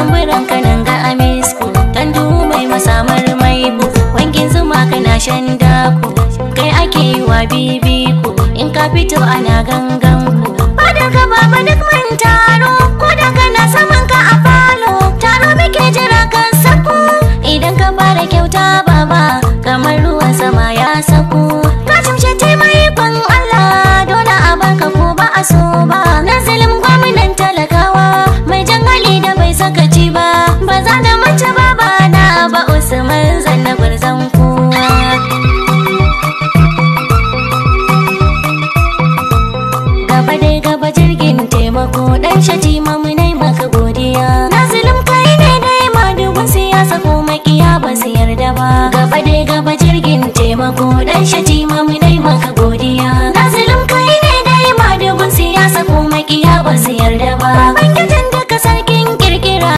tamburan kanan ga amisku, tandu mai masamar maiku, wangin zuma kana shan daku, kai ake yi wa bibiku, in ka fito ana gangan ku. Fadar ka baba duk mun taro, ko da kana saman ka a falo, taro muke jira kan sako, idan ka fara kyauta baba kamar ruwan sama ya sako. Ka cimshe taimakon Allah, dole a baka ko ba a so ba. Nazilim gwamnan talakawa, mai jan hali da bai sakaci ba, ba za na mace baba na ba Usman zanna gwarzon kowa. Gaba dai gaba jirgin taimako, dan Shettima mu nai maka godiya. Nazilim kai ne dai ma dubun siyasa ko makiya ba su yarda ba. Gaba dai gaba jirgin taimako, dan Shettima